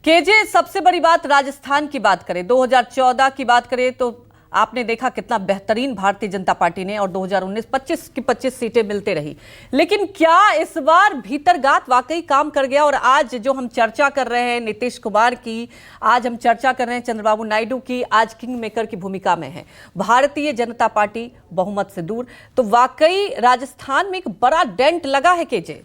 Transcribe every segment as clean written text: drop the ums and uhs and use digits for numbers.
KJ, सबसे बड़ी बात राजस्थान की बात करें, 2014 की बात करें तो आपने देखा कितना बेहतरीन भारतीय जनता पार्टी ने, और 2019 25 की 25 सीटें मिलते रही। लेकिन क्या इस बार भीतरगात वाकई काम कर गया? और आज जो हम चर्चा कर रहे हैं नीतीश कुमार की, आज हम चर्चा कर रहे हैं चंद्रबाबू नायडू की, आज किंग मेकर की भूमिका में है भारतीय जनता पार्टी बहुमत से दूर। तो वाकई राजस्थान में एक बड़ा डेंट लगा है केजे।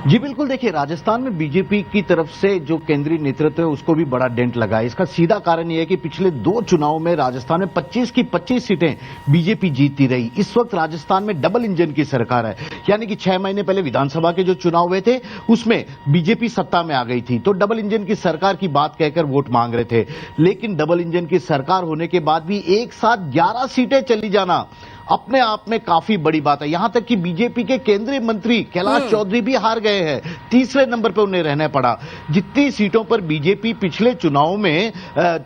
जी बिल्कुल, देखिए राजस्थान में बीजेपी की तरफ से जो केंद्रीय नेतृत्व है उसको भी बड़ा डेंट लगा है। इसका सीधा कारण यह है कि पिछले 2 चुनाव में राजस्थान में 25 की 25 सीटें बीजेपी जीतती रही। इस वक्त राजस्थान में डबल इंजन की सरकार है, यानी कि 6 महीने पहले विधानसभा के जो चुनाव हुए थे उसमें बीजेपी सत्ता में आ गई थी, तो डबल इंजन की सरकार की बात कहकर वोट मांग रहे थे। लेकिन डबल इंजन की सरकार होने के बाद भी एक साथ 11 सीटें चली जाना अपने आप में काफी बड़ी बात है। यहां तक कि बीजेपी के केंद्रीय मंत्री कैलाश चौधरी भी हार गए हैं, तीसरे नंबर पर उन्हें रहना पड़ा। जितनी सीटों पर बीजेपी पिछले चुनाव में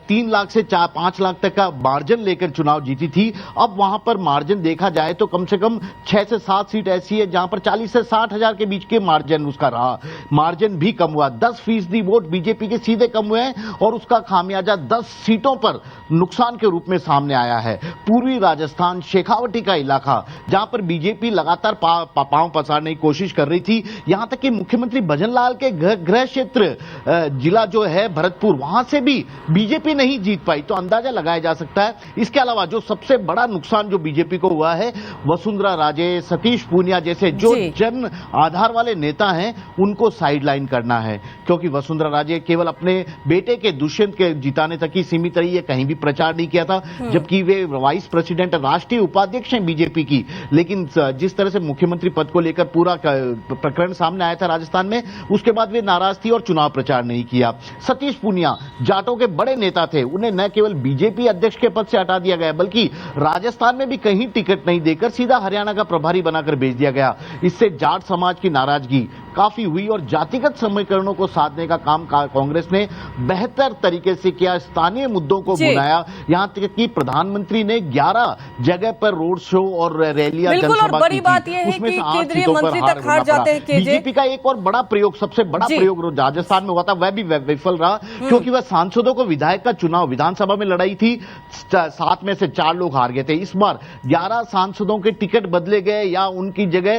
3 लाख से 5 लाख तक का मार्जिन लेकर चुनाव जीती थी, अब वहां पर मार्जिन देखा जाए तो कम से कम 6 से 7 सीट ऐसी है जहां पर 40 से 60 हजार के बीच के मार्जिन उसका रहा। मार्जिन भी कम हुआ, 10% वोट बीजेपी के सीधे कम हुए हैं और उसका खामियाजा 10 सीटों पर नुकसान के रूप में सामने आया है। पूर्वी राजस्थान शेखावटी का इलाका जहां पर बीजेपी लगातार पांव पसारने की कोशिश कर रही थी, यहां तक कि मुख्यमंत्री भजन लाल के गृह क्षेत्र जिला जो है भरतपुर, वहां से भी बीजेपी नहीं जीत पाई, तो अंदाजा लगाया जा सकता है। इसके अलावा जो सबसे बड़ा नुकसान जो बीजेपी को हुआ है, वसुंधरा राजे, सतीश पूनिया जैसे जो जन आधार वाले नेता हैं उनको साइडलाइन करना है, क्योंकि वसुंधरा राजे केवल अपने बेटे के दुष्यंत के जिताने तक ही सीमित रही है, कहीं भी प्रचार नहीं किया था, जबकि वे वाइस प्रेसिडेंट राष्ट्रीय उपाध्यक्ष हैं बीजेपी की। लेकिन जिस तरह से मुख्यमंत्री पद को लेकर पूरा प्रकरण सामने आया था राजस्थान में, उसके बाद वे नाराज थी और चुनाव प्रचार नहीं किया। सतीश पूनिया जाटों के बड़े नेता थे, उन्हें न केवल बीजेपी अध्यक्ष के पद से हटा दिया गया बल्कि राजस्थान में भी कहीं टिकट नहीं देकर सीधा हरियाणा का प्रभारी बनाकर भेज दिया गया। इससे जाट समाज की नाराजगी काफी हुई और जातिगत समीकरणों को साधने का काम कांग्रेस ने बेहतर तरीके से किया, स्थानीय मुद्दों को बुलाया। यहां तक कि प्रधानमंत्री ने 11 जगह पर रोड शो और रैलियां जनसभा बड़ी बात यह है कि केंद्रीय मंत्री तक हार जाते हैं। बीजेपी का एक और बड़ा प्रयोग, सबसे बड़ा प्रयोग राजस्थान में हुआ था, वह भी विफल रहा, क्योंकि वह सांसदों को विधायक का चुनाव विधानसभा में लड़ाई थी, 7 में से 4 लोग हार गए थे। इस बार 11 सांसदों के टिकट बदले गए या उनकी जगह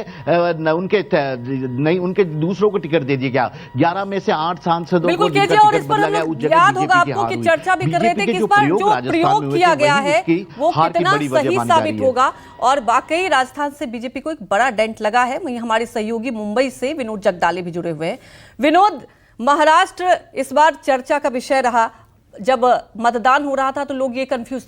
उनके दूसरों को टिकट दे दिया गया। 11 में से 8 सांसदों को टिकट बदला गया, उस जगह याद होगा आपको कि चर्चा भी कर रहे थे कि इस बार जो प्रयोग किया गया है वो कितना सही साबित होगा। और वाकई राजस्थान से बीजेपी को एक बड़ा डेंट लगा है। वहीं हमारे सहयोगी मुंबई से विनोद जगदाले भी जुड़े हुए हैं। विनोद, महाराष्ट्र इस बार चर्चा का विषय रहा। जब मतदान हो रहा था तो लोग ये कंफ्यूज थे